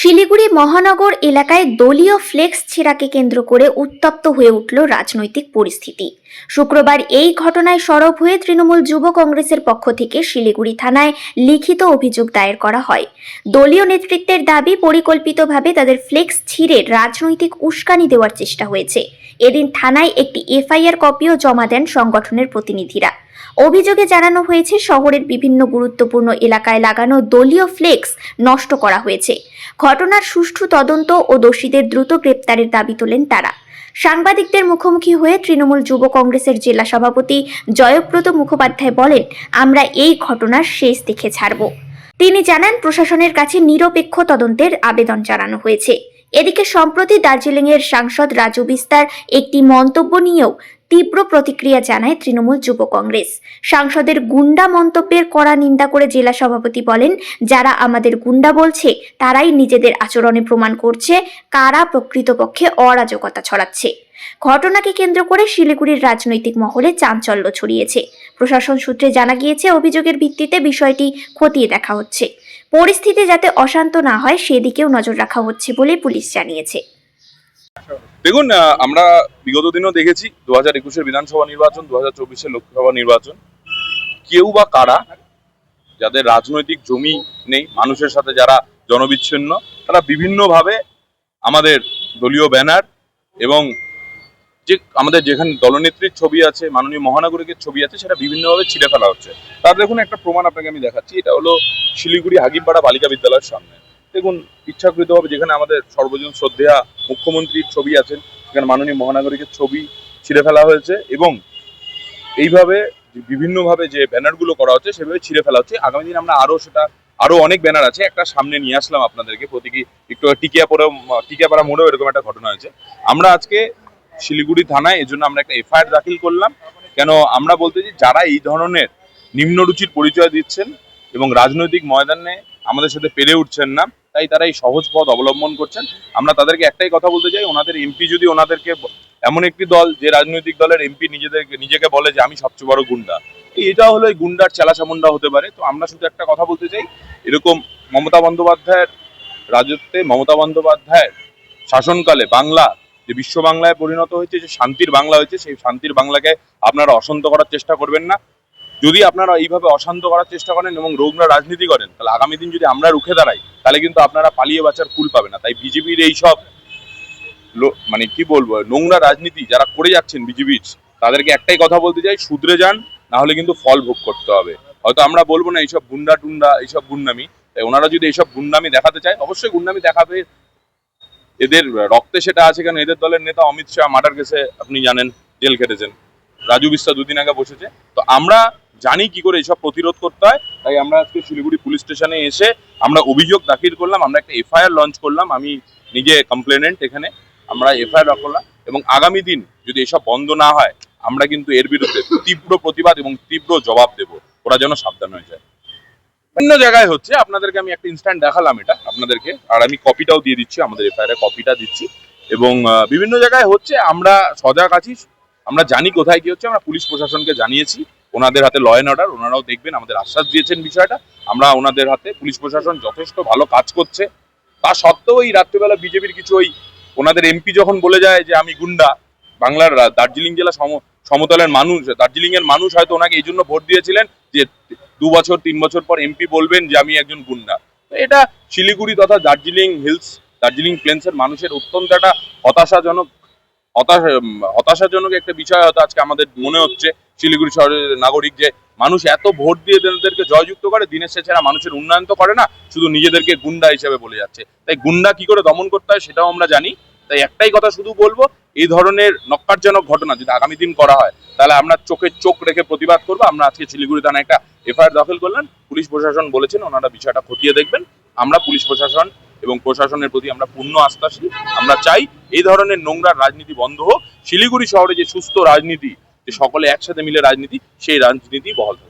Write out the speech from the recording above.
শিলিগুড়ি মহানগর এলাকায় দলীয় ফ্লেক্স ছেঁড়াকে কেন্দ্র করে উত্তপ্ত হয়ে উঠল রাজনৈতিক পরিস্থিতি। শুক্রবার এই ঘটনায় সরব হয়ে তৃণমূল যুব কংগ্রেসের পক্ষ থেকে শিলিগুড়ি থানায় লিখিত অভিযোগ দায়ের করা হয়। দলীয় নেতৃত্বের দাবি, পরিকল্পিতভাবে তাদের ফ্লেক্স ছিঁড়ে রাজনৈতিক উস্কানি দেওয়ার চেষ্টা হয়েছে। এদিন থানায় একটি এফআইআর কপিও জমা দেন সংগঠনের প্রতিনিধিরা। অভিযোগে জানানো হয়েছে, শহরের বিভিন্ন গুরুত্বপূর্ণ এলাকায় লাগানো দলীয় ফ্লেক্স নষ্ট করা হয়েছে। ঘটনার সুষ্ঠু তদন্ত ও দোষীদের দ্রুত গ্রেপ্তারের দাবি তোলেন তারা। সাংবাদিকদের মুখোমুখি হয়ে তৃণমূল যুব কংগ্রেসের জেলা সভাপতি জয়ব্রত মুখোপাধ্যায় বলেন, আমরা এই ঘটনার শেষ দেখে ছাড়ব। তিনি জানান, প্রশাসনের কাছে নিরপেক্ষ তদন্তের আবেদন জানানো হয়েছে। এদিকে সম্প্রতি দার্জিলিংয়ের সাংসদ রাজু বিস্তার একটি মন্তব্য নিয়েও তীব্র প্রতিক্রিয়া জানায় তৃণমূল যুব কংগ্রেস। সাংসদের গুন্ডা মন্তব্যের কড়া নিন্দা করে জেলা সভাপতি বলেন, যারা আমাদের গুন্ডা বলছে তারাই নিজেদের আচরণে প্রমাণ করছে কারা প্রকৃতপক্ষে অরাজকতা ছড়াচ্ছে। ঘটনাকে কেন্দ্র করে শিলিগুড়ির রাজনৈতিক মহলে চাঞ্চল্য ছড়িয়েছে। প্রশাসন সূত্রে জানা গিয়েছে, অভিযোগের ভিত্তিতে বিষয়টি খতিয়ে দেখা হচ্ছে। পরিস্থিতি যাতে অশান্ত না হয় সেদিকেও নজর রাখা হচ্ছে বলে পুলিশ জানিয়েছে। দেখুন, আমরা বিগত দিনও দেখেছি 2021-এর বিধানসভা নির্বাচন, 2024-এর লোকসভা নির্বাচন, কেউ বা কারা যাদের রাজনৈতিক জমি নেই, মানুষের সাথে যারা জনবিচ্ছিন্ন, তারা বিভিন্নভাবে আমাদের দলীয় ব্যানার এবং যে আমাদের যেখানে দলনেত্রীর ছবি আছে, মাননীয় মহানগরিকের ছবি আছে, সেটা বিভিন্নভাবে ছিঁড়ে ফেলা হচ্ছে। তার দেখুন একটা প্রমাণ আপনাকে আমি দেখাচ্ছি। এটা হলো শিলিগুড়ি হাকিমপাড়া বালিকা বিদ্যালয়ের সামনে। দেখুন, ইচ্ছাকৃতভাবে যেখানে আমাদের সর্বজন শ্রদ্ধেয়া মুখ্যমন্ত্রীর ছবি আছেন, সেখানে মাননীয় মহানগরিকের ছবি ছিঁড়ে ফেলা হয়েছে এবং এইভাবে বিভিন্নভাবে যে ব্যানারগুলো করা হচ্ছে সেভাবে ছিঁড়ে ফেলা হচ্ছে। আগামী দিন আমরা আরো অনেক ব্যানার আছে, একটা সামনে নিয়ে আসলাম আপনাদেরকে। প্রতীকী একটু টিকিয়াপাড়া মোড়েও এরকম একটা ঘটনা হয়েছে। আমরা আজকে শিলিগুড়ি থানায় এজন্য আমরা একটা এফআইআর দাখিল করলাম। কেন আমরা বলতে চাই, যারা এই ধরনের নিম্নরুচির পরিচয় দিচ্ছেন এবং রাজনৈতিক ময়দানে আমাদের সাথে পেরে উঠছেন না, তাই তারা এই সহজ পথ অবলম্বন করছেন। আমরা তাদেরকে একটাই কথা বলতে চাই, ওনাদের এমপি যদি ওনাদেরকে, এমন একটি দল যে রাজনৈতিক দলের এমপি নিজেকে বলে যে আমি সবচেয়ে বড় গুন্ডা, এটা হলো এই গুন্ডার চেলাচামুন্ডা হতে পারে। তো আমরা শুধু একটা কথা বলতে চাই, এরকম মমতা বন্দ্যোপাধ্যায়ের রাজত্বে, মমতা বন্দ্যোপাধ্যায়ের শাসনকালে বাংলা যে বিশ্ব বাংলায় পরিণত হয়েছে, যে শান্তির বাংলা হয়েছে, সেই শান্তির বাংলাকে আপনারা অশান্ত করার চেষ্টা করবেন না। যদি আপনারা এইভাবে অশান্ত করার চেষ্টা করেন এবং নোংরা রাজনীতি করেন, তাহলে আগামী দিন যদি আমরা রুখে দাঁড়াই, তাহলে কিন্তু আপনারা পালিয়ে বাঁচার কুল পাবে না। তাই বিজেপির এইসব মানে কি বলবো, নোংরা রাজনীতি যারা করে যাচ্ছেন বিজেপির, তাদেরকে একটাই কথা বলতে চাই, শুধরে যান, না হলে কিন্তু ফল ভোগ করতে হবে। হয়তো আমরা বলবো না এইসব গুন্ডা টুন্ডা, এইসব গুন্ডামি, তাই ওনারা যদি এইসব গুন্ডামি দেখাতে চায়, অবশ্যই গুন্ডামি দেখাবে। এদের রক্তে সেটা আছে, কেন এদের দলের নেতা অমিত শাহ মার্ডার কেসে আপনি জানেন জেল খেটেছেন, রাজু বিস্তার দুদিন আগে বসেছে। তো আমরা জানি কি করে এসব প্রতিরোধ করতে হয়। তাই আমরা আজকে শিলিগুড়ি পুলিশ স্টেশনে এসে আমরা অভিযোগ দাখিল করলাম, আমরা একটা এফআইআর লঞ্চ করলাম। আমি নিজে কমপ্লেনেন্ট, এখানে আমরা এফআইআর করলাম এবং আগামী দিন যদি এসব বন্ধ না হয়, আমরা কিন্তু এর বিরুদ্ধে তীব্র প্রতিবাদ এবং তীব্র জবাব দেব। ওরা যেন সাবধান হয়ে যায়। বিভিন্ন জায়গায় হচ্ছে, আপনাদেরকে আমি একটা ইনস্ট্যান্ট দেখালাম এটা আপনাদেরকে, আর আমি কপিটাও দিয়ে দিচ্ছি, আমাদের এফআইআর কপিটা দিচ্ছি। এবং বিভিন্ন জায়গায় হচ্ছে, আমরা সজাগ আছি, আমরা জানি কোথায় কি হচ্ছে। আমরা পুলিশ প্রশাসনকে জানিয়েছি, ওনাদের হাতে ল অ্যান্ড অর্ডার, ওনারাও দেখবেন, আমাদের আশ্বাস দিয়েছেন বিষয়টা। আমরা ওনাদের হাতে, পুলিশ প্রশাসন যথেষ্ট ভালো কাজ করছে। তা সত্ত্বেও এই রাত্রিবেলা বিজেপির কিছু ওই ওনাদের এমপি যখন বলে যায় যে আমি গুন্ডা, বাংলার দার্জিলিং জেলা সমতলের মানুষ, দার্জিলিং এর মানুষ হয়তো ওনাকে এই জন্য ভোট দিয়েছিলেন যে 2 বছর 3 বছর পর এমপি বলবেন যে আমি একজন গুন্ডা। এটা শিলিগুড়ি তথা দার্জিলিং হিলস, দার্জিলিং প্লেন্সের মানুষের অত্যন্ত একটা হতাশাজনক একটা বিষয় হয়তো আজকে আমাদের মনে হচ্ছে। শিলিগুড়ি শহরের নাগরিক যে মানুষ এত ভোট দিয়ে এদেরকে জয়যুক্ত করে, দিনের শেষে এরা মানুষের উন্নয়ন তো করে না, শুধু নিজেদেরকে গুন্ডা হিসেবে বলে যাচ্ছে। তাই গুন্ডা কি করে দমন করতে হয় সেটাও আমরা জানি। তাই একটাই কথা শুধু বলবো, এই ধরনের নক্কারজনক ঘটনা যদি আগামী দিন করা হয়, তাহলে আমরা চোখে চোখ রেখে প্রতিবাদ করবো। আমরা আজকে শিলিগুড়ি থানায় একটা এফআইআর দাখিল করলাম। পুলিশ প্রশাসন বলেছেন ওনারা বিষয়টা খতিয়ে দেখবেন। আমরা পুলিশ প্রশাসন এবং প্রশাসনের প্রতি আমরা পূর্ণ আস্থাশীল। আমরা চাই এই ধরনের নোংরা রাজনীতি বন্ধ হোক। শিলিগুড়ি শহরে যে সুস্থ রাজনীতি, যে সকলে একসাথে মিলে রাজনীতি, সেই রাজনীতি বহাল থাকুক।